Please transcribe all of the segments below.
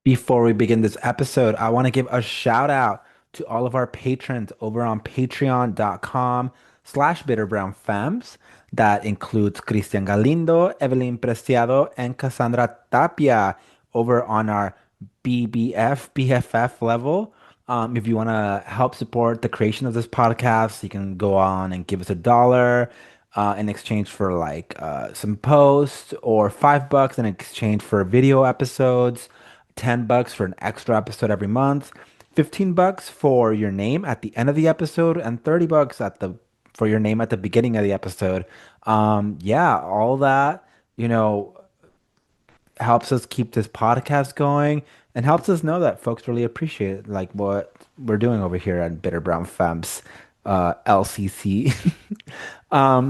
Before we begin this episode, I want to give a shout out to all of our patrons over on patreon.com/bitterbrownfems. That includes Cristian Galindo, Evelyn Preciado, and Cassandra Tapia over on our BFF level. If you want to help support the creation of this podcast, you can go on and give us $1 in exchange for some posts, or $5 in exchange for video episodes. $10 for an extra episode every month, $15 for your name at the end of the episode, and $30 at the for your name at the beginning of the episode. Yeah, all that, you know, helps us keep this podcast going and helps us know that folks really appreciate like what we're doing over here at Bitter Brown Femmes, LCC.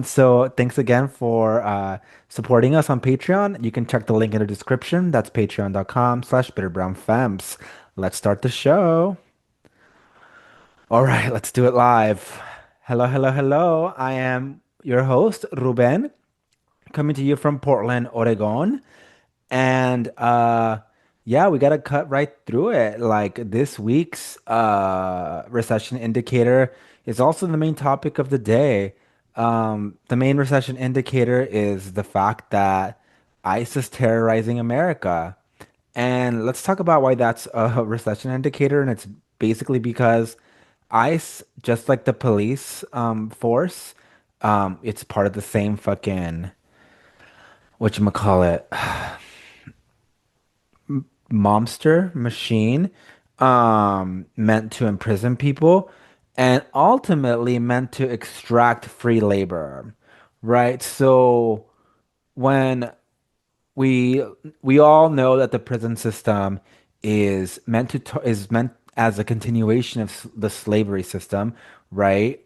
So thanks again for supporting us on Patreon. You can check the link in the description. That's patreon.com/bitterbrownfems. Let's start the show. All right, let's do it live. Hello, hello, hello. I am your host, Ruben, coming to you from Portland, Oregon. And yeah, we gotta cut right through it. Like this week's recession indicator is also the main topic of the day. The main recession indicator is the fact that ICE is terrorizing America. And let's talk about why that's a recession indicator. And it's basically because ICE, just like the police force, it's part of the same fucking whatchamacallit monster machine, meant to imprison people and ultimately meant to extract free labor, right? So when we we all know that the prison system is meant as a continuation of the slavery system, right?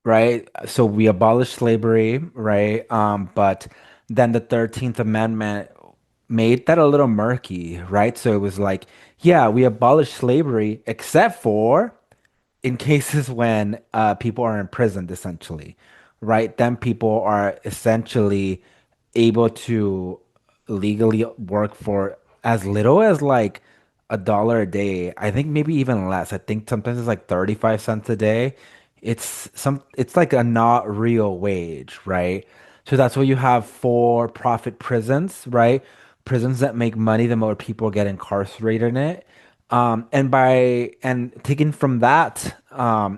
Right? So we abolished slavery, right? But then the 13th Amendment made that a little murky, right? So it was like, yeah, we abolished slavery except for in cases when people are imprisoned, essentially, right? Then people are essentially able to legally work for as little as like $1 a day. I think maybe even less. I think sometimes it's like 35 cents a day. It's like a not real wage, right? So that's why you have for-profit prisons, right? Prisons that make money, the more people get incarcerated in it. And taken from that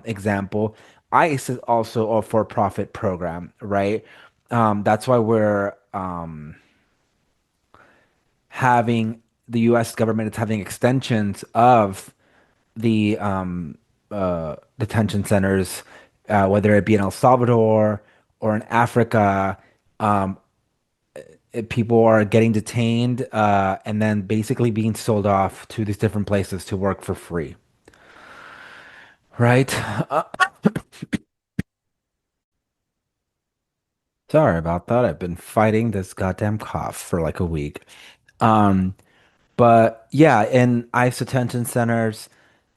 example, ICE is also a for-profit program, right? That's why we're having the U.S. government is having extensions of the detention centers, whether it be in El Salvador or in Africa. Um, People are getting detained and then basically being sold off to these different places to work for free, right? Uh, Sorry about that. I've been fighting this goddamn cough for like a week. Um, But yeah, in ICE detention centers,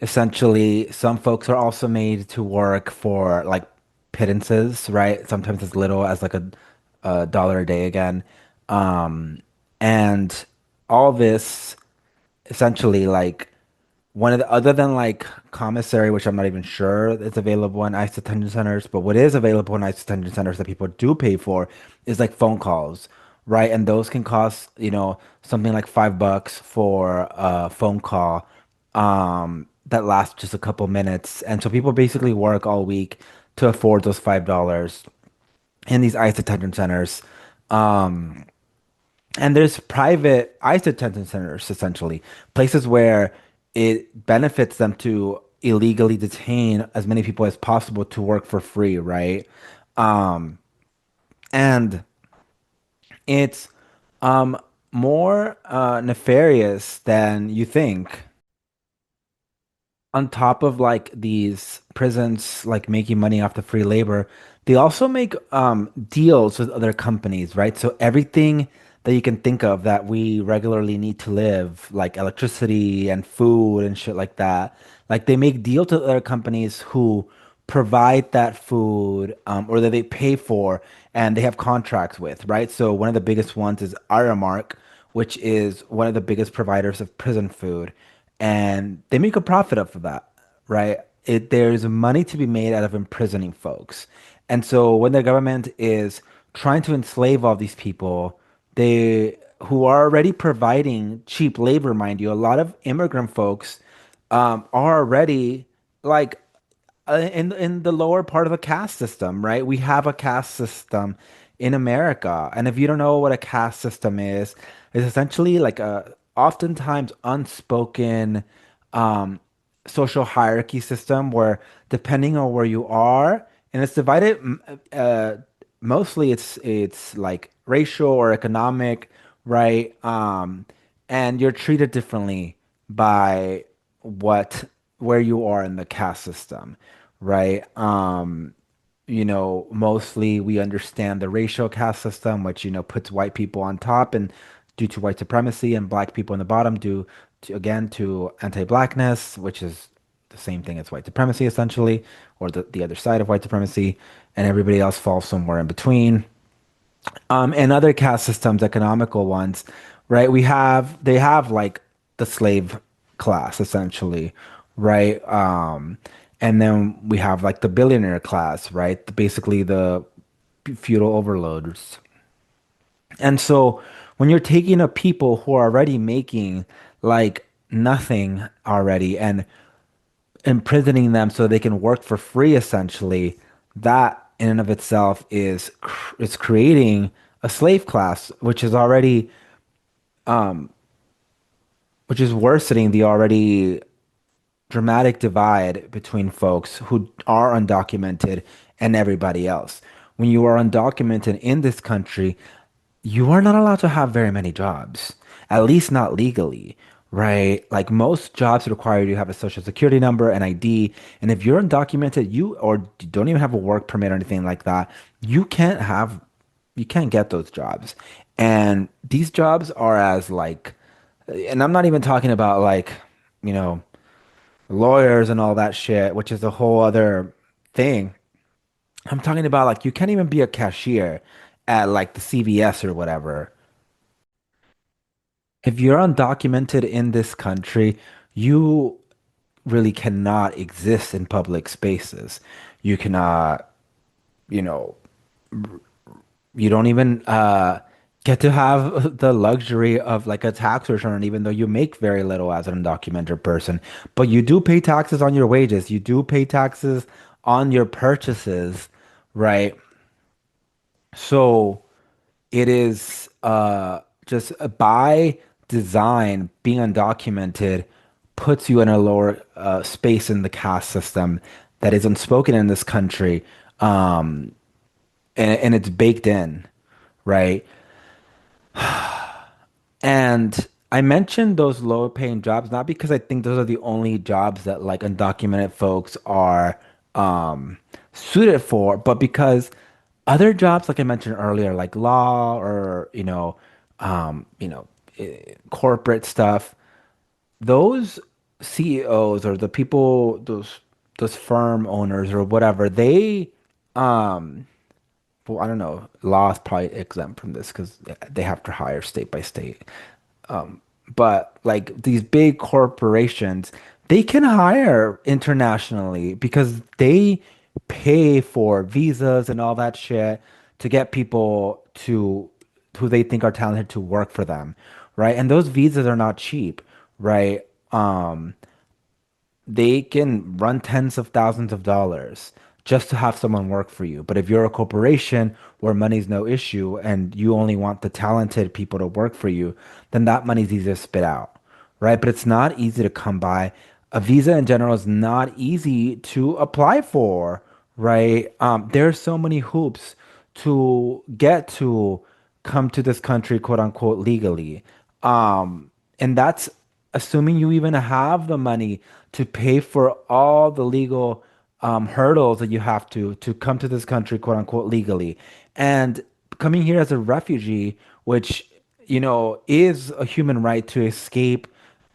essentially, some folks are also made to work for like pittances, right? Sometimes as little as like a dollar a day again. Um, and all this essentially like one of the other than like commissary, which I'm not even sure it's available in ICE detention centers, but what is available in ICE detention centers that people do pay for is like phone calls, right? And those can cost, something like $5 for a phone call, that lasts just a couple minutes. And so people basically work all week to afford those $5 in these ICE detention centers. Um, and there's private ICE detention centers, essentially, places where it benefits them to illegally detain as many people as possible to work for free, right? Um, and it's um, more nefarious than you think. On top of like these prisons like making money off the free labor, they also make deals with other companies, right? So everything that you can think of that we regularly need to live, like electricity and food and shit like that, like they make deals with other companies who provide that food, or that they pay for and they have contracts with, right? So one of the biggest ones is Aramark, which is one of the biggest providers of prison food, and they make a profit off of that, right? There's money to be made out of imprisoning folks. And so when the government is trying to enslave all these people, they who are already providing cheap labor, mind you, a lot of immigrant folks are already like in the lower part of a caste system, right? We have a caste system in America, and if you don't know what a caste system is, it's essentially like a oftentimes unspoken um, social hierarchy system where depending on where you are, and it's divided mostly it's like racial or economic, right? And you're treated differently by what where you are in the caste system, right? Mostly we understand the racial caste system, which, puts white people on top and due to white supremacy and black people on the bottom due to, again, to anti-blackness, which is the same thing as white supremacy essentially, or the other side of white supremacy, and everybody else falls somewhere in between. And other caste systems, economical ones, right? They have like the slave class essentially, right? And then we have like the billionaire class, right? Basically the feudal overlords. And so when you're taking a people who are already making like nothing already and imprisoning them so they can work for free essentially, that in and of itself is creating a slave class, which is worsening the already dramatic divide between folks who are undocumented and everybody else. When you are undocumented in this country, you are not allowed to have very many jobs, at least not legally, right? Like most jobs require you to have a social security number, an ID, and if you're undocumented, you or don't even have a work permit or anything like that, you can't get those jobs. And these jobs are as like, and I'm not even talking about like, you know, lawyers and all that shit, which is a whole other thing. I'm talking about like you can't even be a cashier at like the CVS or whatever. If you're undocumented in this country, you really cannot exist in public spaces. You cannot, you know, you don't even get to have the luxury of like a tax return, even though you make very little as an undocumented person. But you do pay taxes on your wages. You do pay taxes on your purchases, right? So it is just by design, being undocumented puts you in a lower space in the caste system that is unspoken in this country. Um, and it's baked in, right? And I mentioned those lower paying jobs not because I think those are the only jobs that like undocumented folks are suited for, but because other jobs, like I mentioned earlier, like law or um, you know, corporate stuff, those CEOs or the people, those firm owners or whatever, um, well, I don't know, law is probably exempt from this because they have to hire state by state. But like these big corporations, they can hire internationally because they pay for visas and all that shit to get people to who they think are talented to work for them, right? And those visas are not cheap, right? They can run tens of thousands of dollars just to have someone work for you. But if you're a corporation where money's no issue and you only want the talented people to work for you, then that money's easy to spit out, right? But it's not easy to come by. A visa in general is not easy to apply for, right? There are so many hoops to get to come to this country, quote unquote, legally. And that's assuming you even have the money to pay for all the legal hurdles that you have to come to this country, quote unquote, legally. And coming here as a refugee, which, is a human right to escape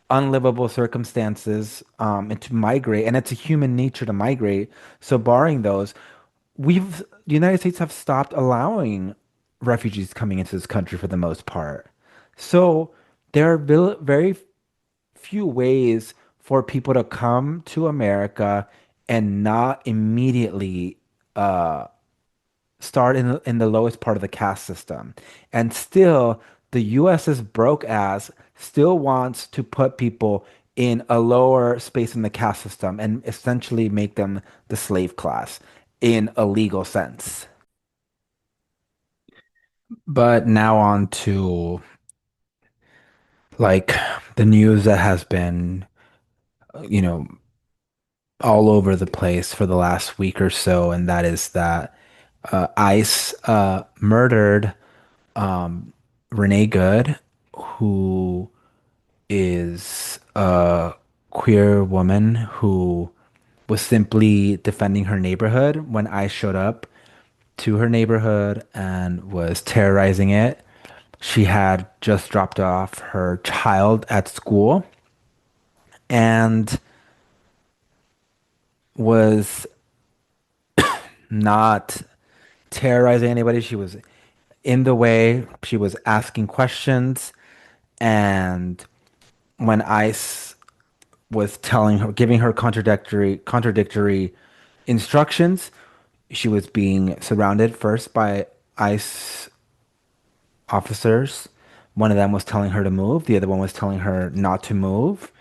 unlivable circumstances and to migrate, and it's a human nature to migrate. So barring those, the United States have stopped allowing refugees coming into this country for the most part. So there are very few ways for people to come to America and not immediately start in the lowest part of the caste system. And still, the US's broke ass still wants to put people in a lower space in the caste system and essentially make them the slave class in a legal sense. But now on to like the news that has been, you know, all over the place for the last week or so, and that is that ICE murdered Renee Good, who is a queer woman who was simply defending her neighborhood when I showed up to her neighborhood and was terrorizing it. She had just dropped off her child at school and was not terrorizing anybody. She was in the way, she was asking questions, and when ICE was telling her, giving her contradictory instructions. She was being surrounded first by ICE officers. One of them was telling her to move, the other one was telling her not to move,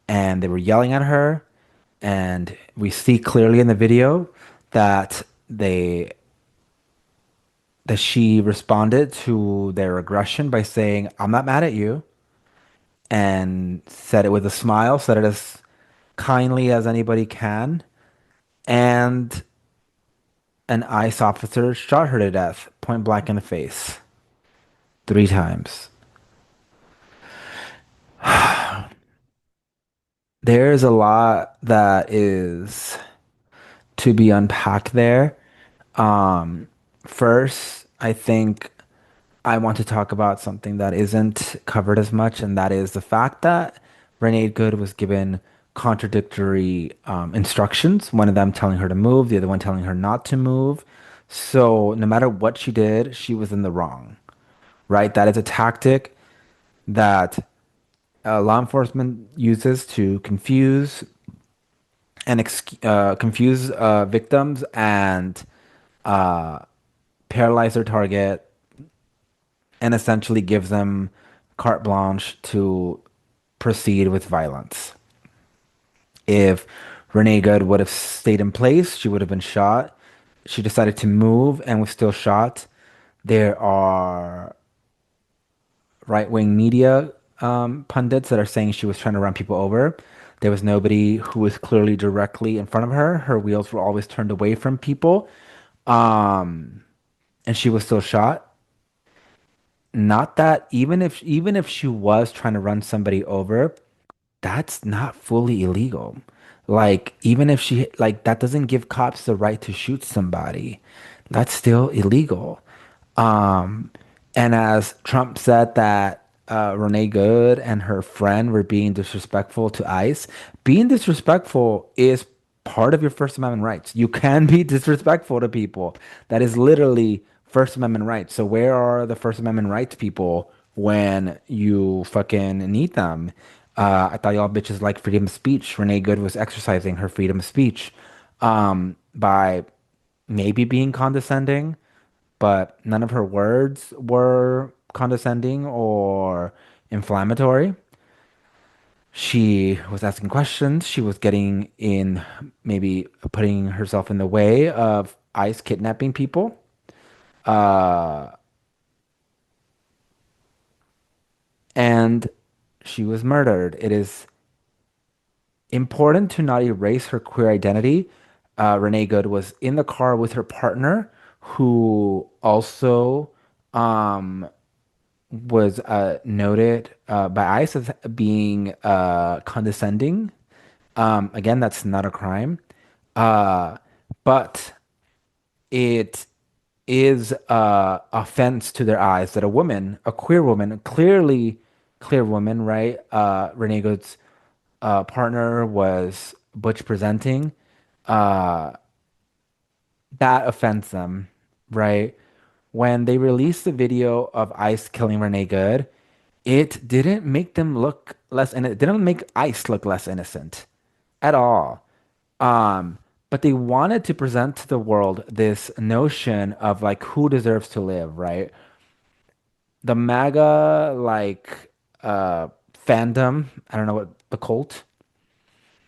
and they were yelling at her. And we see clearly in the video that they that she responded to their aggression by saying, "I'm not mad at you," and said it with a smile, said it as kindly as anybody can. And an ICE officer shot her to death, point blank in the face, 3 times. There's a lot that is to be unpacked there. Um, First, I think I want to talk about something that isn't covered as much, and that is the fact that Renee Good was given contradictory instructions, one of them telling her to move, the other one telling her not to move. So no matter what she did, she was in the wrong, right? That is a tactic that law enforcement uses to confuse victims and uh, paralyze their target and essentially gives them carte blanche to proceed with violence. If Renee Good would have stayed in place, she would have been shot. She decided to move and was still shot. There are right-wing media pundits that are saying she was trying to run people over. There was nobody who was clearly directly in front of her. Her wheels were always turned away from people. Um, and she was still shot. Not that even if she was trying to run somebody over, that's not fully illegal. Like, even if she, like, that doesn't give cops the right to shoot somebody. That's still illegal. Um, and as Trump said that Renee Good and her friend were being disrespectful to ICE, being disrespectful is part of your First Amendment rights. You can be disrespectful to people. That is literally First Amendment rights. So where are the First Amendment rights people when you fucking need them? I thought y'all bitches like freedom of speech. Renee Good was exercising her freedom of speech by maybe being condescending, but none of her words were condescending or inflammatory. She was asking questions. She was getting in, maybe putting herself in the way of ICE kidnapping people. Uh, and she was murdered. It is important to not erase her queer identity. Renee Good was in the car with her partner, who also um, was noted by ICE as being condescending. Again, that's not a crime, uh, but it is offense to their eyes that a woman, a queer woman, a clearly clear woman, right? Renee Good's partner was butch presenting. Uh, that offends them, right? When they released the video of ICE killing Renee Good, It didn't make them look less, and it didn't make ICE look less innocent at all. Um, but they wanted to present to the world this notion of like who deserves to live, right? The MAGA fandom, I don't know what the cult,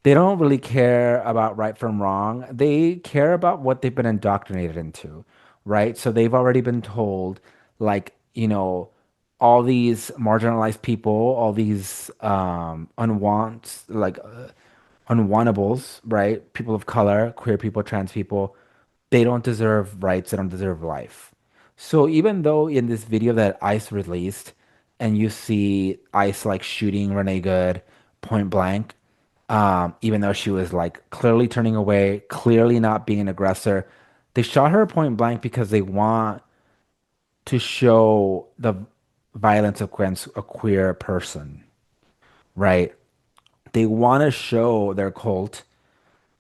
they don't really care about right from wrong. They care about what they've been indoctrinated into, right? So they've already been told, like, all these marginalized people, all these unwantables, right? People of color, queer people, trans people, they don't deserve rights, they don't deserve life. So even though in this video that ICE released, and you see ICE like shooting Renee Good point blank, even though she was like clearly turning away, clearly not being an aggressor, they shot her point blank because they want to show the violence against a queer person, right? They want to show their cult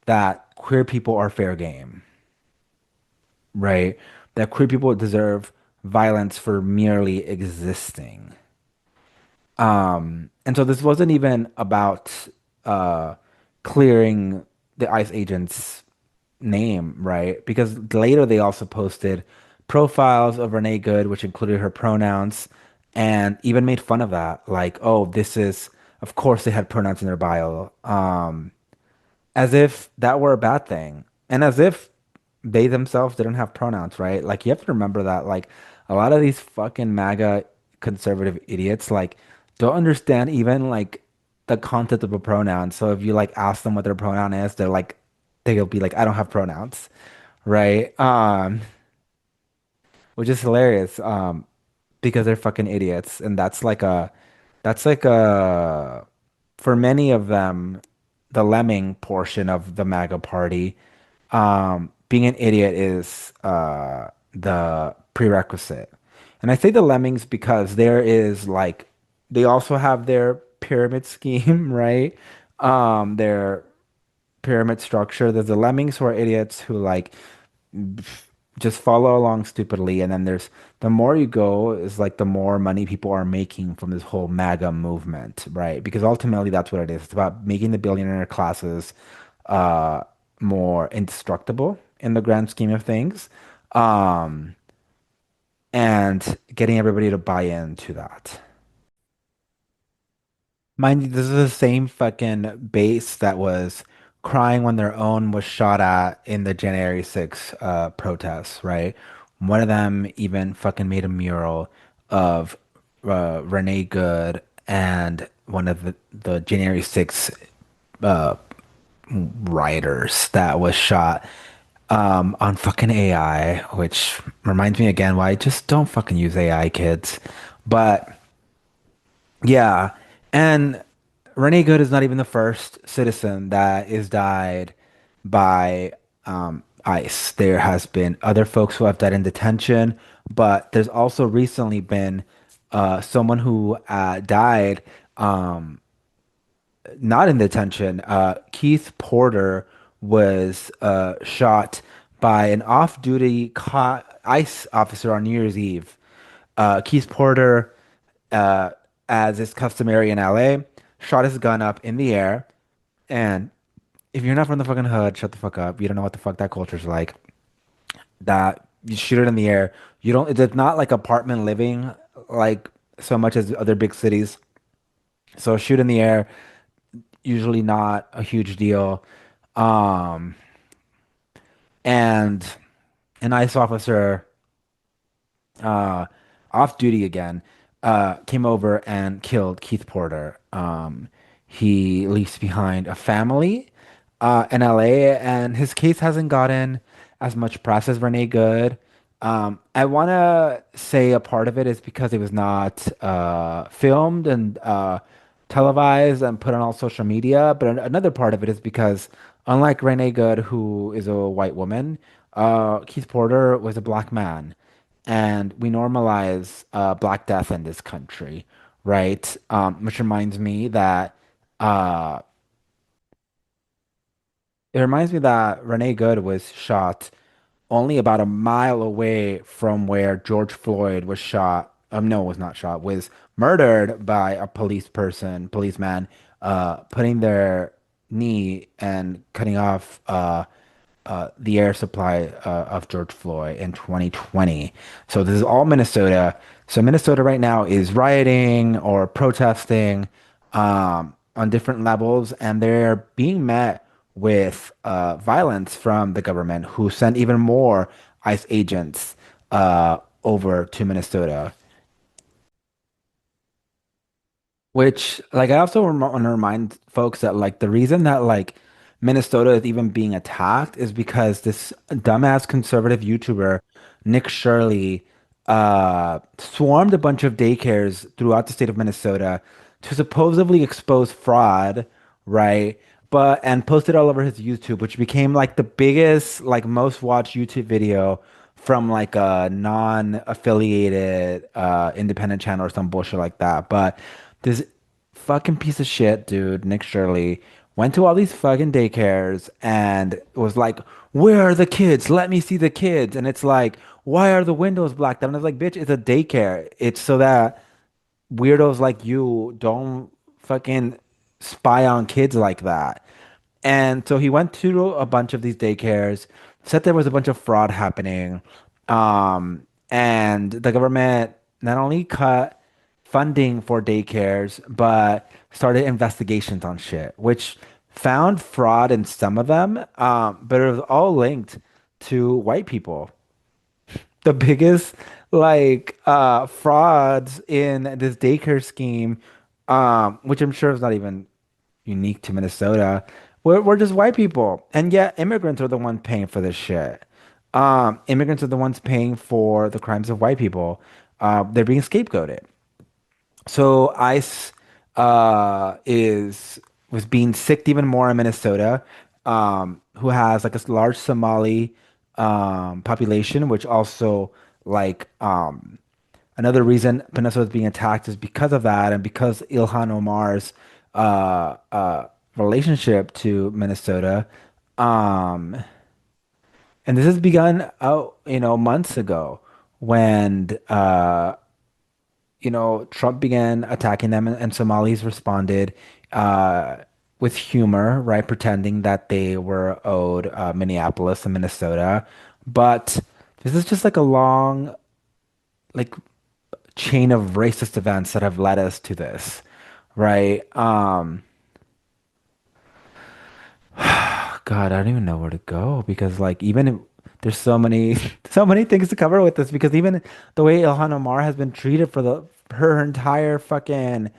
that queer people are fair game, right? That queer people deserve violence for merely existing. And so this wasn't even about uh, clearing the ICE agent's name, right? Because later they also posted profiles of Renee Good, which included her pronouns, and even made fun of that. Like, oh, of course they had pronouns in their bio. As if that were a bad thing. And as if they themselves didn't have pronouns, right? Like you have to remember that like a lot of these fucking MAGA conservative idiots like don't understand even like the concept of a pronoun. So if you like ask them what their pronoun is, they'll be like, I don't have pronouns, right? Which is hilarious. Because they're fucking idiots. And that's like a for many of them, the lemming portion of the MAGA party, being an idiot is the prerequisite. And I say the lemmings because they also have their pyramid scheme, right? Their pyramid structure. There's the lemmings who are idiots who like just follow along stupidly, and then there's the more you go is like the more money people are making from this whole MAGA movement, right? Because ultimately that's what it is. It's about making the billionaire classes uh more indestructible in the grand scheme of things. Um and getting everybody to buy into that. Mind you, this is the same fucking base that was crying when their own was shot at in the January 6th protests, right? One of them even fucking made a mural of Renee Good and one of the January 6th uh, rioters that was shot on fucking AI, which reminds me again why I just don't fucking use AI, kids. But yeah, and Renee Good is not even the first citizen that is died by ICE. There has been other folks who have died in detention, but there's also recently been someone who died not in detention. Keith Porter was shot by an off-duty ICE officer on New Year's Eve. Keith Porter, uh, as is customary in LA, shot his gun up in the air. And if you're not from the fucking hood, shut the fuck up. You don't know what the fuck that culture's like. That you shoot it in the air. You don't. It's not like apartment living like so much as other big cities. So shoot in the air, usually not a huge deal. Um, and an ICE officer uh, off duty again, came over and killed Keith Porter. He leaves behind a family in LA, and his case hasn't gotten as much press as Renee Good. I want to say a part of it is because it was not filmed and televised and put on all social media, but another part of it is because, unlike Renee Good, who is a white woman, Keith Porter was a black man, and we normalize Black Death in this country, right? Which reminds me that uh, Renee Good was shot only about a mile away from where George Floyd was shot no, was not shot, was murdered by a policeman, putting their knee and cutting off the air supply of George Floyd in 2020. So this is all Minnesota. So Minnesota right now is rioting or protesting on different levels, and they're being met with violence from the government, who sent even more ICE agents over to Minnesota. Which, like, I also want to remind folks that, like, the reason that, like, Minnesota is even being attacked is because this dumbass conservative YouTuber, Nick Shirley, swarmed a bunch of daycares throughout the state of Minnesota to supposedly expose fraud, right? And posted all over his YouTube, which became, like, the biggest, like, most watched YouTube video from, like, a non-affiliated, independent channel or some bullshit like that. But this fucking piece of shit, dude, Nick Shirley, went to all these fucking daycares and was like, "Where are the kids? Let me see the kids." And it's like, "Why are the windows blacked out?" And I was like, "Bitch, it's a daycare. It's so that weirdos like you don't fucking spy on kids like that." And so he went to a bunch of these daycares, said there was a bunch of fraud happening. And the government not only cut funding for daycares, but started investigations on shit, which found fraud in some of them, but it was all linked to white people. The biggest like frauds in this daycare scheme, which I'm sure is not even unique to Minnesota, we're just white people. And yet immigrants are the ones paying for this shit. Immigrants are the ones paying for the crimes of white people. They're being scapegoated. So ICE is was being sicked even more in Minnesota, who has like a large Somali population, which also like another reason Minnesota is being attacked is because of that, and because Ilhan Omar's relationship to Minnesota. Um, and this has begun out, months ago when Trump began attacking them, and Somalis responded uh, with humor, right, pretending that they were owed Minneapolis and Minnesota. But this is just like a long, like, chain of racist events that have led us to this, right? God, I don't even know where to go because like there's so many so many things to cover with this because even the way Ilhan Omar has been treated for her entire fucking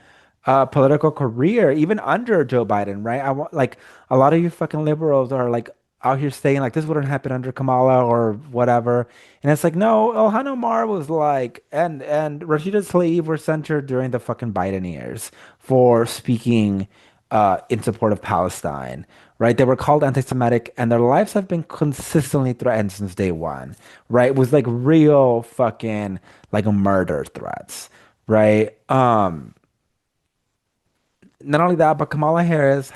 political career, even under Joe Biden, right? I want like a lot of you fucking liberals are like out here saying like this wouldn't happen under Kamala or whatever, and it's like no, Ilhan Omar was like and Rashida Tlaib were censured during the fucking Biden years for speaking in support of Palestine, right? They were called anti-Semitic, and their lives have been consistently threatened since day one, right? With like real fucking like murder threats, right? Not only that, but Kamala Harris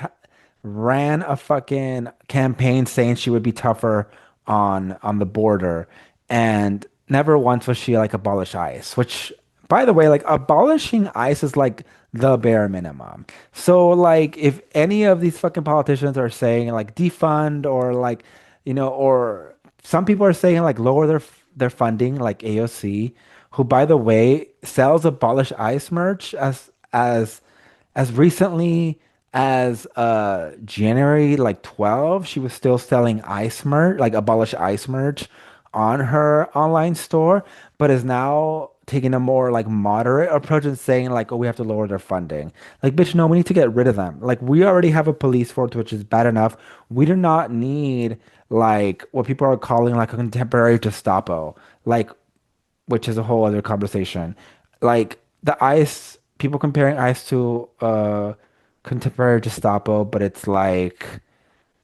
ran a fucking campaign saying she would be tougher on the border, and never once was she like abolish ICE. Which, by the way, like abolishing ICE is like the bare minimum. So like, if any of these fucking politicians are saying like defund or like, or some people are saying like lower their funding, like AOC, who by the way sells abolish ICE merch as recently as January like 12, she was still selling ice merch, like abolish ice merch on her online store, but is now taking a more like moderate approach and saying like, oh, we have to lower their funding. Like, bitch, no, we need to get rid of them. Like, we already have a police force, which is bad enough. We do not need like what people are calling like a contemporary Gestapo. Like, which is a whole other conversation. Like the ice, people comparing ice to contemporary Gestapo, but it's like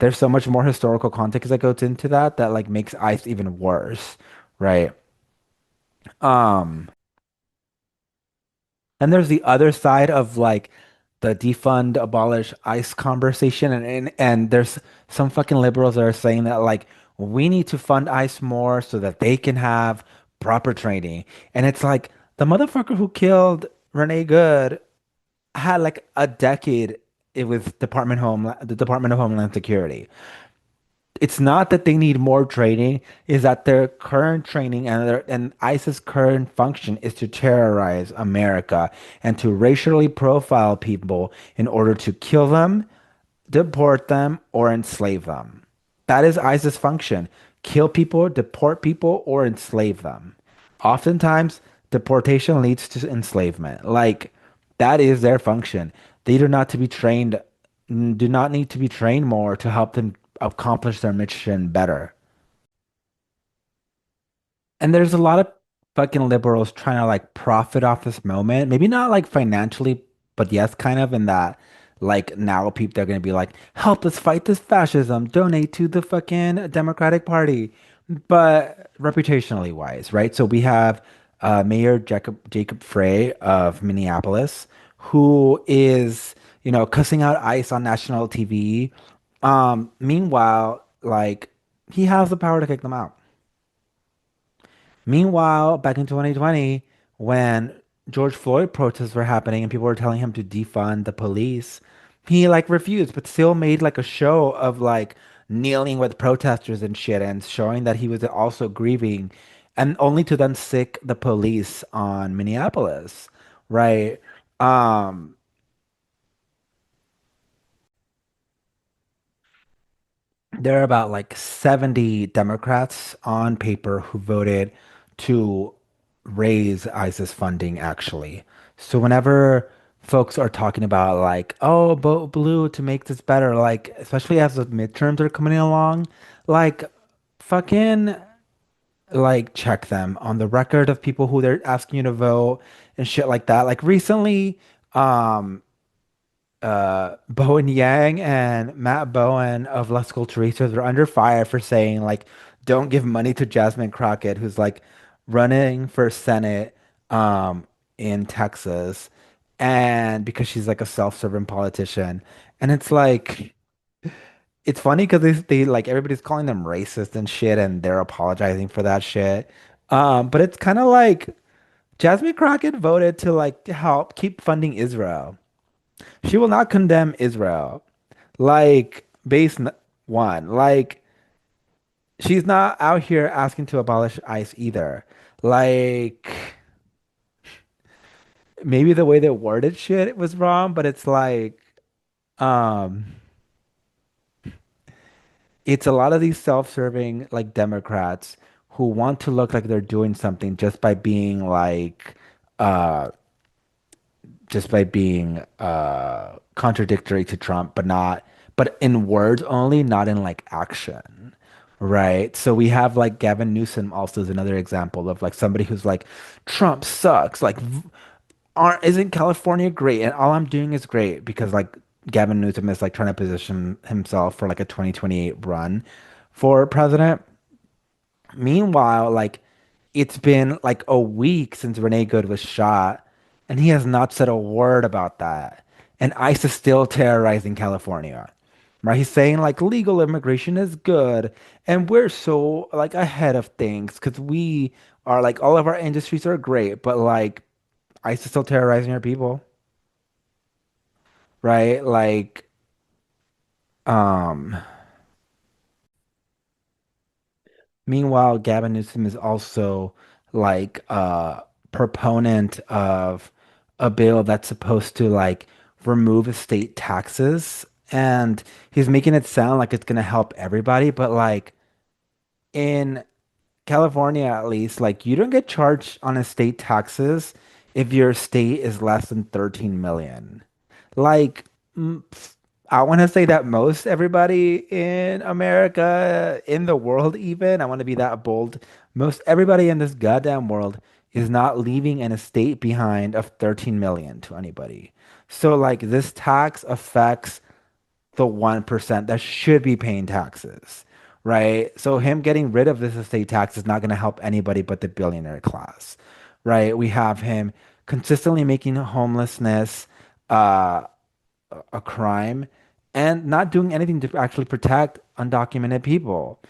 there's so much more historical context that goes into that like makes ice even worse, right? Um, and there's the other side of like the defund, abolish ICE conversation, and there's some fucking liberals that are saying that like we need to fund ICE more so that they can have proper training. And it's like The motherfucker who killed Renee Good had like a decade it was the Department of Homeland Security. It's not that they need more training, is that their current training and ISIS current function is to terrorize America and to racially profile people in order to kill them, deport them, or enslave them. That is ISIS function. Kill people, deport people, or enslave them. Oftentimes, deportation leads to enslavement. Like, that is their function. They do not need to be trained more to help them accomplish their mission better. And there's a lot of fucking liberals trying to like profit off this moment. Maybe not like financially, but yes, kind of in that like now people they're gonna be like, help us fight this fascism, donate to the fucking Democratic Party. But reputationally wise, right? So we have Mayor Jacob Frey of Minneapolis, who is, cussing out ICE on national TV. Meanwhile, like he has the power to kick them out. Meanwhile, back in 2020, when George Floyd protests were happening and people were telling him to defund the police, he like refused, but still made like a show of like kneeling with protesters and shit and showing that he was also grieving, and only to then sick the police on Minneapolis, right? Um, there are about like 70 Democrats on paper who voted to raise ISIS funding, actually. So whenever folks are talking about like, oh, vote blue to make this better, like, especially as the midterms are coming along, like, fucking, like, check them on the record of people who they're asking you to vote and shit like that. Like recently, um, Bowen Yang and Matt Bowen of Las Culturistas are under fire for saying like, don't give money to Jasmine Crockett, who's like running for Senate in Texas, and because she's like a self-serving politician, and it's like it's funny because they like everybody's calling them racist and shit, and they're apologizing for that shit. But it's kind of like Jasmine Crockett voted to like to help keep funding Israel. She will not condemn Israel. Like, one, like, she's not out here asking to abolish ICE either. Like, maybe the way they worded shit was wrong, but it's like, um, it's a lot of these self-serving, like, Democrats who want to look like they're doing something uh, just by being contradictory to Trump, but in words only, not in like action. Right. So we have like Gavin Newsom also is another example of like somebody who's like, Trump sucks. Like, aren't isn't California great? And all I'm doing is great because like Gavin Newsom is like trying to position himself for like a 2028 run for president. Meanwhile, like it's been like a week since Renee Good was shot, and he has not said a word about that. And ICE is still terrorizing California. Right? He's saying like legal immigration is good, and we're so like ahead of things because we are like all of our industries are great, but like ICE is still terrorizing our people, right? Like, um, meanwhile, Gavin Newsom is also like a proponent of a bill that's supposed to like remove estate taxes. And he's making it sound like it's gonna help everybody, but like in California at least, like you don't get charged on estate taxes if your estate is less than 13 million. Like, I want to say that most everybody in America, in the world even, I want to be that bold. Most everybody in this goddamn world is not leaving an estate behind of 13 million to anybody. So like this tax affects the 1% that should be paying taxes, right? So him getting rid of this estate tax is not going to help anybody but the billionaire class, right? We have him consistently making homelessness uh, a crime and not doing anything to actually protect undocumented people.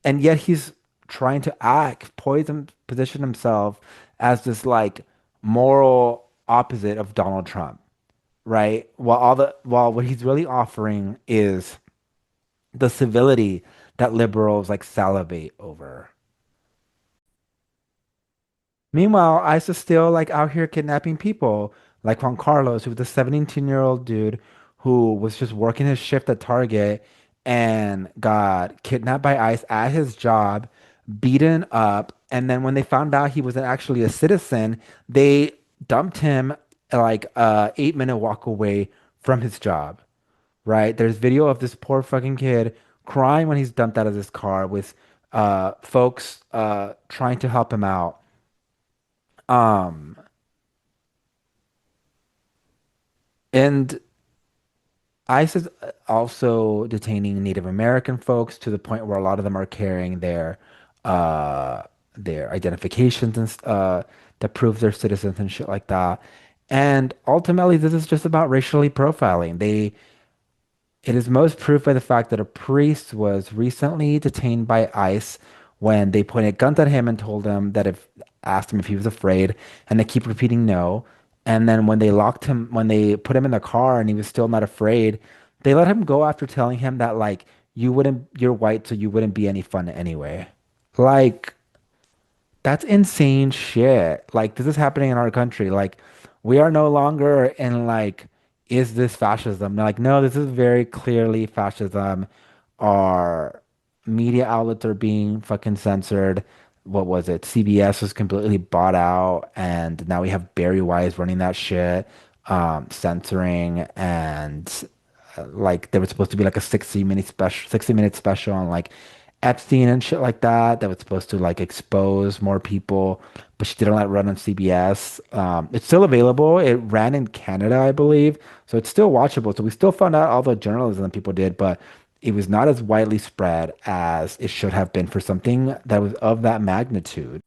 And yet he's trying to position himself as this like moral opposite of Donald Trump, right? While what he's really offering is the civility that liberals like salivate over. Meanwhile, ICE is still like out here kidnapping people, like Juan Carlos, who was a 17-year-old dude who was just working his shift at Target and got kidnapped by ICE at his job, beaten up, and then when they found out he wasn't actually a citizen, they dumped him like a 8-minute walk away from his job, right? There's video of this poor fucking kid crying when he's dumped out of this car with folks trying to help him out. Um, and ICE is also detaining Native American folks to the point where a lot of them are carrying uh their identifications and that prove they're citizens and shit like that. And ultimately, this is just about racially profiling. It is most proof by the fact that a priest was recently detained by ICE when they pointed guns at him and told him that if asked him if he was afraid, and they keep repeating no. And then when they put him in the car and he was still not afraid, they let him go after telling him that like you're white, so you wouldn't be any fun anyway. Like that's insane shit. Like this is happening in our country. Like we are no longer in like, is this fascism? Like, no, this is very clearly fascism. Our media outlets are being fucking censored. What was it? CBS was completely bought out, and now we have Barry Wise running that shit, censoring and like there was supposed to be like a 60-minute special on like Epstein and shit like that that was supposed to like expose more people, but she didn't let it run on CBS. It's still available. It ran in Canada, I believe, so it's still watchable. So we still found out all the journalism that people did, but it was not as widely spread as it should have been for something that was of that magnitude.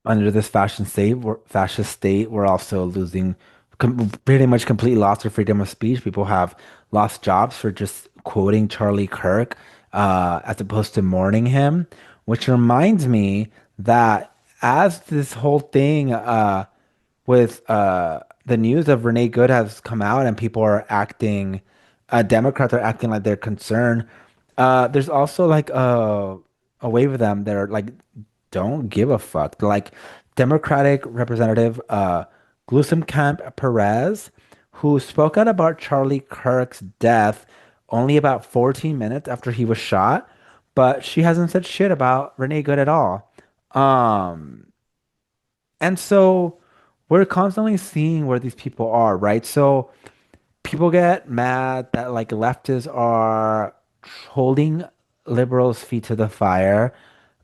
Under this fascist state, we're also losing, pretty much completely lost our freedom of speech. People have lost jobs for just quoting Charlie Kirk, as opposed to mourning him, which reminds me that as this whole thing, with the news of Renee Good has come out and people are acting, Democrats are acting like they're concerned. There's also like a wave of them that are like don't give a fuck. Like Democratic Representative Glucem Perez, who spoke out about Charlie Kirk's death only about 14 minutes after he was shot, but she hasn't said shit about Renee Good at all. Um, and so we're constantly seeing where these people are, right? So people get mad that like leftists are holding liberals' feet to the fire.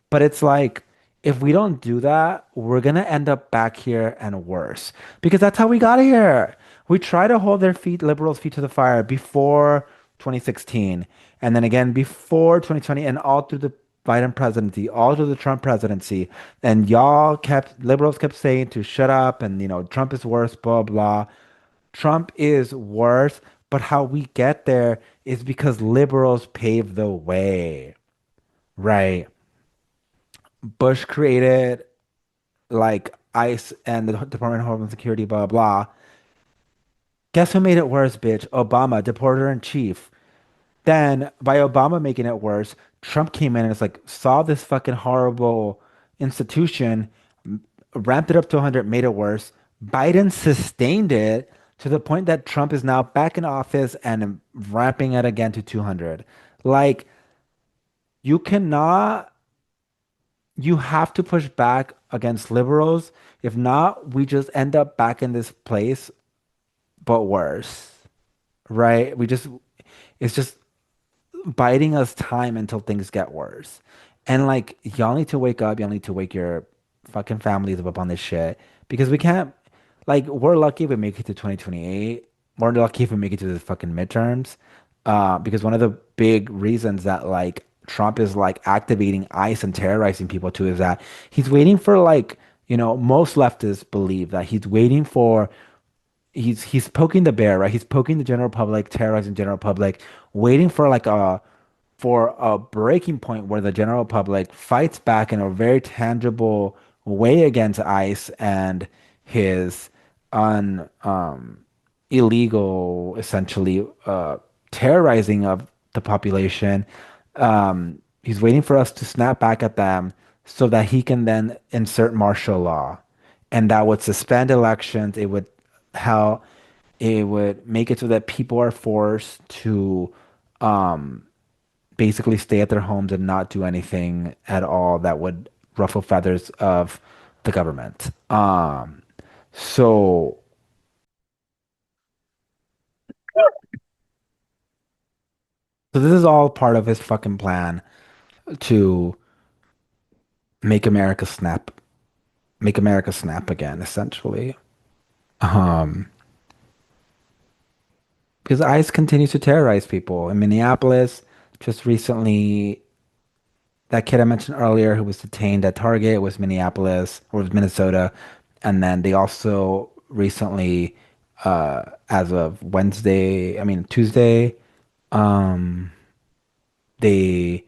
But it's like, if we don't do that, we're gonna end up back here and worse. Because that's how we got here. We try to hold liberals' feet to the fire before 2016, and then again before 2020, and all through the Biden presidency, all through the Trump presidency. And liberals kept saying to shut up and, Trump is worse, blah, blah. Trump is worse, but how we get there is because liberals paved the way, right? Bush created like ICE and the Department of Homeland Security, blah, blah. Guess who made it worse, bitch? Obama, deporter in chief. Then, by Obama making it worse, Trump came in and it's like, saw this fucking horrible institution, ramped it up to 100, made it worse. Biden sustained it to the point that Trump is now back in office and ramping it again to 200. Like, you cannot you have to push back against liberals. If not, we just end up back in this place, but worse, right? It's just biding us time until things get worse. And like, y'all need to wake up. Y'all need to wake your fucking families up on this shit because we can't, like, we're lucky if we make it to 2028. We're lucky if we make it to the fucking midterms. Because one of the big reasons that like Trump is like activating ICE and terrorizing people too is that he's waiting for like, most leftists believe that he's poking the bear, right? He's poking the general public, terrorizing general public, waiting for like a breaking point where the general public fights back in a very tangible way against ICE and his un illegal, essentially terrorizing of the population. He's waiting for us to snap back at them so that he can then insert martial law, and that would suspend elections. How it would make it so that people are forced to um, basically stay at their homes and not do anything at all that would ruffle feathers of the government. So, so this is all part of his fucking plan to make America snap, make America snap again, essentially. Um, because ICE continues to terrorize people in Minneapolis. Just recently, that kid I mentioned earlier who was detained at Target was Minneapolis or was Minnesota. And then they also recently, as of Wednesday, I mean Tuesday, um, they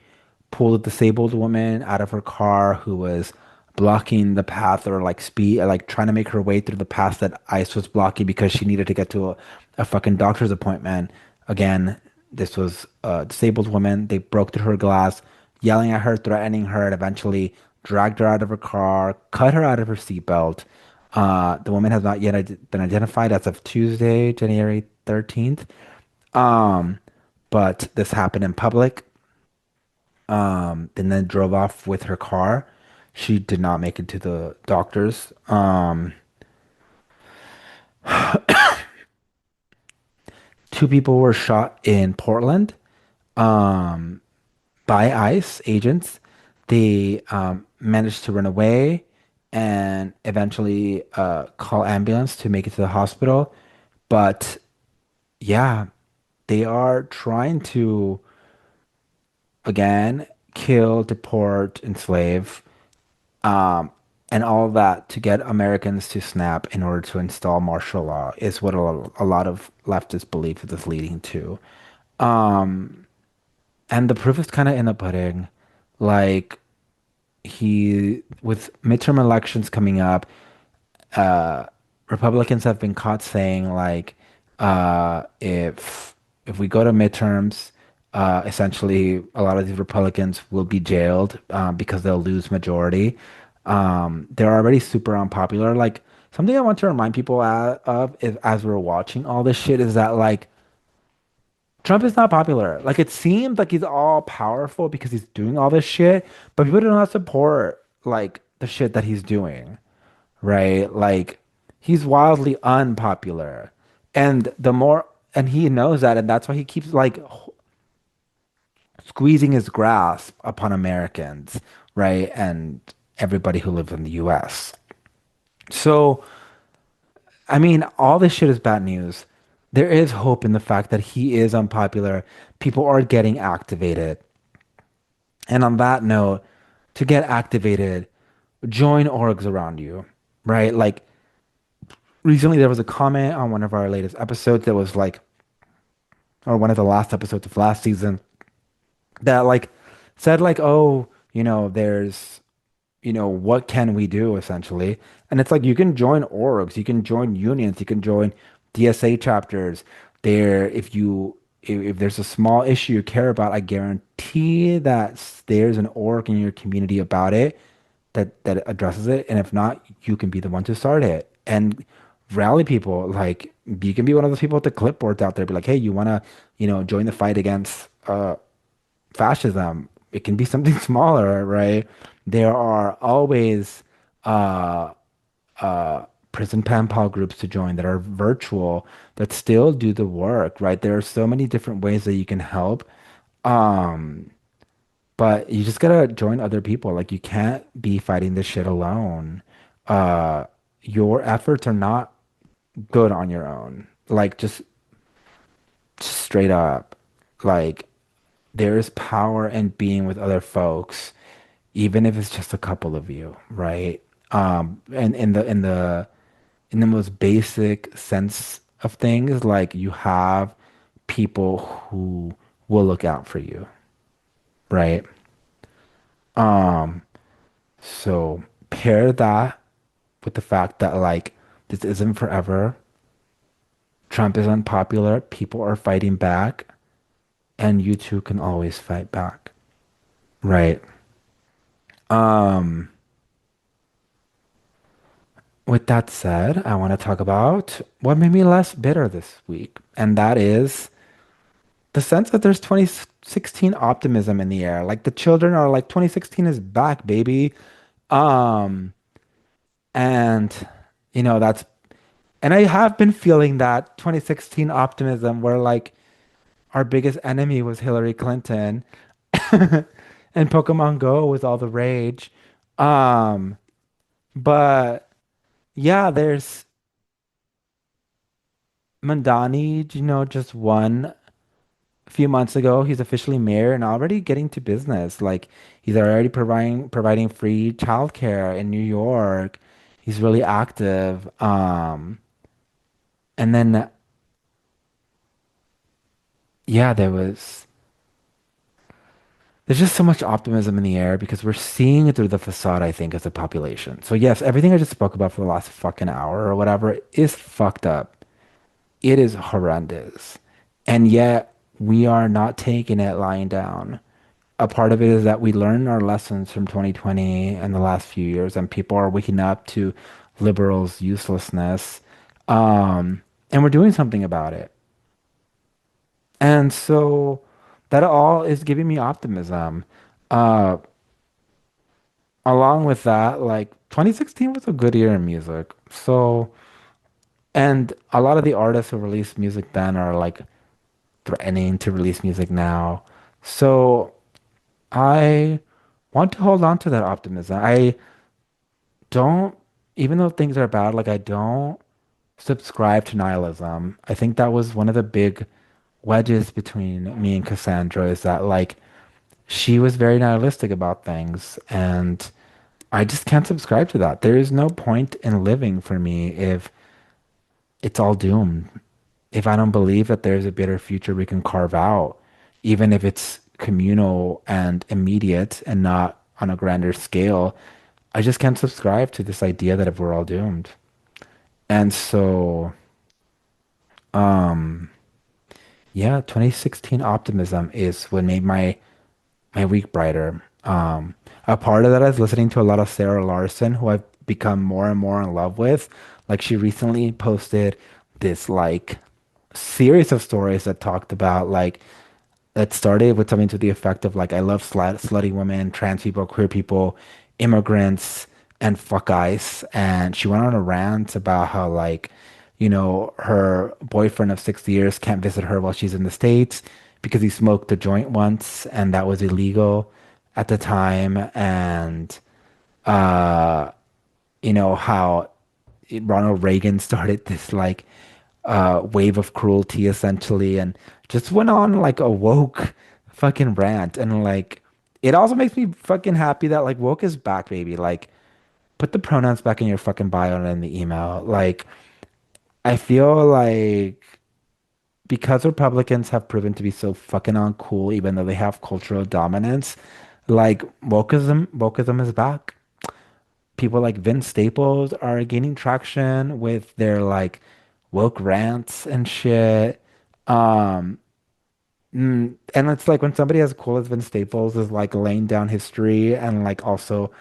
pulled a disabled woman out of her car who was blocking the path or like speed, like trying to make her way through the path that ICE was blocking because she needed to get to a fucking doctor's appointment. Again, this was a disabled woman. They broke through her glass, yelling at her, threatening her, and eventually dragged her out of her car, cut her out of her seatbelt. The woman has not yet been identified as of Tuesday, January 13th. Um, but this happened in public, and then drove off with her car. She did not make it to the doctors. Two people were shot in Portland, um, by ICE agents. They managed to run away and eventually call ambulance to make it to the hospital. But yeah, they are trying to again kill, deport, enslave. Um, and all of that to get Americans to snap in order to install martial law is what a lot of leftists believe this is leading to. Um, and the proof is kind of in the pudding. Like with midterm elections coming up, uh, Republicans have been caught saying like, if we go to midterms, essentially a lot of these Republicans will be jailed because they'll lose majority. They're already super unpopular. Like something I want to remind people of is as we're watching all this shit is that like Trump is not popular. Like it seems like he's all powerful because he's doing all this shit, but people do not support like the shit that he's doing, right? Like he's wildly unpopular. And the more and he knows that and that's why he keeps like squeezing his grasp upon Americans, right? And everybody who lives in the US. So, I mean, all this shit is bad news. There is hope in the fact that he is unpopular. People are getting activated. And on that note, to get activated, join orgs around you, right? Like recently there was a comment on one of our latest episodes that was like, or one of the last episodes of last season that like said like, oh, there's, what can we do essentially? And it's like you can join orgs, you can join unions, you can join DSA chapters. There, if there's a small issue you care about, I guarantee that there's an org in your community about it that addresses it. And if not, you can be the one to start it and rally people. Like you can be one of those people with the clipboards out there, be like, hey, you wanna, join the fight against fascism. It can be something smaller, right? There are always uh, prison pen pal groups to join that are virtual that still do the work, right? There are so many different ways that you can help. Um, but you just gotta join other people. Like you can't be fighting this shit alone. Uh, your efforts are not good on your own. Like just straight up. Like there is power in being with other folks, even if it's just a couple of you, right? And in the most basic sense of things, like you have people who will look out for you, right? Um, so. pair that with the fact that like this isn't forever. Trump is unpopular, people are fighting back, and you too can always fight back. Right. Um, with that said, I want to talk about what made me less bitter this week, and that is the sense that there's 2016 optimism in the air. Like the children are like 2016 is back, baby. Um, and that's and I have been feeling that 2016 optimism where like our biggest enemy was Hillary Clinton and Pokemon Go was all the rage. Um, but yeah, there's Mandani, just won a few months ago. He's officially mayor and already getting to business. Like he's already providing free childcare in New York. He's really active. And then yeah, there's just so much optimism in the air because we're seeing it through the facade, I think, as a population. So yes, everything I just spoke about for the last fucking hour or whatever is fucked up. It is horrendous. And yet we are not taking it lying down. A part of it is that we learn our lessons from 2020 and the last few years, and people are waking up to liberals' uselessness. And we're doing something about it. And so that all is giving me optimism. Uh, Along with that, like 2016 was a good year in music. So, and a lot of the artists who released music then are like threatening to release music now. So I want to hold on to that optimism. I don't, even though things are bad, like I don't subscribe to nihilism. I think that was one of the big wedges between me and Cassandra is that like she was very nihilistic about things and I just can't subscribe to that. There is no point in living for me if it's all doomed. If I don't believe that there's a better future we can carve out, even if it's communal and immediate and not on a grander scale, I just can't subscribe to this idea that if we're all doomed. And so, um, yeah, 2016 optimism is what made my week brighter. A part of that is listening to a lot of Sarah Larson, who I've become more and more in love with. Like she recently posted this like series of stories that talked about like it started with something to the effect of like I love slutty women, trans people, queer people, immigrants, and fuck ice. And she went on a rant about how like, her boyfriend of 6 years can't visit her while she's in the States because he smoked a joint once and that was illegal at the time. And uh, how Ronald Reagan started this like wave of cruelty essentially and just went on like a woke fucking rant and like it also makes me fucking happy that like woke is back, baby. Like put the pronouns back in your fucking bio and in the email. Like I feel like because Republicans have proven to be so fucking uncool even though they have cultural dominance, like wokeism is back. People like Vince Staples are gaining traction with their like woke rants and shit. Um, and it's like when somebody as cool as Vince Staples is like laying down history and like also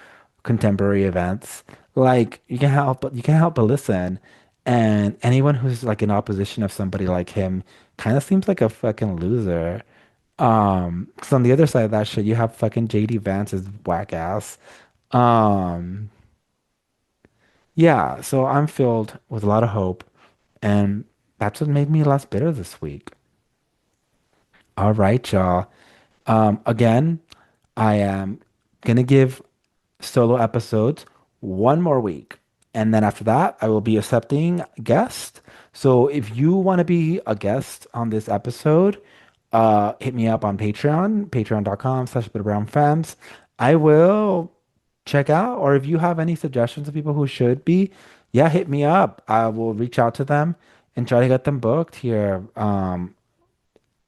contemporary events, like you can't help but listen. And anyone who's like in opposition of somebody like him kind of seems like a fucking loser. 'Cause on the other side of that shit, you have fucking JD Vance's whack ass. Um, yeah, so I'm filled with a lot of hope, and that's what made me less bitter this week. All right, y'all. Again, I am gonna give solo episodes one more week. And then after that, I will be accepting guests. So if you want to be a guest on this episode, hit me up on Patreon, patreon.com/bitterbrownfems. I will check out, or if you have any suggestions of people who should be, yeah, hit me up. I will reach out to them and try to get them booked here.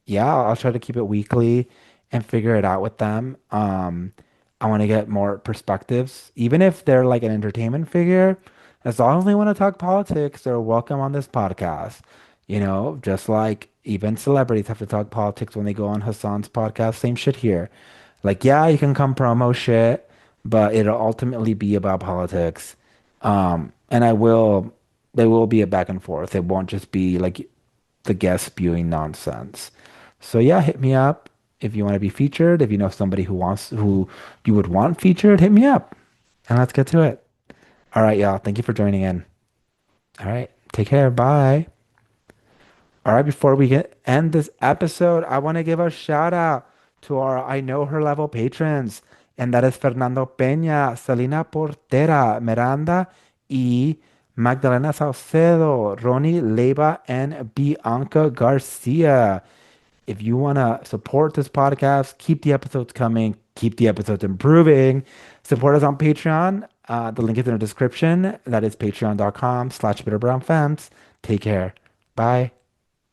Yeah, I'll try to keep it weekly and figure it out with them. I want to get more perspectives, even if they're like an entertainment figure. As long as they want to talk politics, they're welcome on this podcast. Just like even celebrities have to talk politics when they go on Hassan's podcast. Same shit here. Like, yeah, you can come promo shit, but it'll ultimately be about politics. And there will be a back and forth. It won't just be like the guest spewing nonsense. So yeah, hit me up if you want to be featured. If you know somebody who you would want featured, hit me up and let's get to it. All right, y'all. Thank you for joining in. All right, take care. Bye. All right, before we get end this episode, I want to give a shout out to our I Know Her level patrons, and that is Fernando Peña, Selena Portera, Miranda y Magdalena Saucedo, Ronnie Leiva, and Bianca Garcia. If you want to support this podcast, keep the episodes coming, keep the episodes improving, support us on Patreon. The link is in the description. That is patreon.com/bitterbrownfans. Take care. Bye.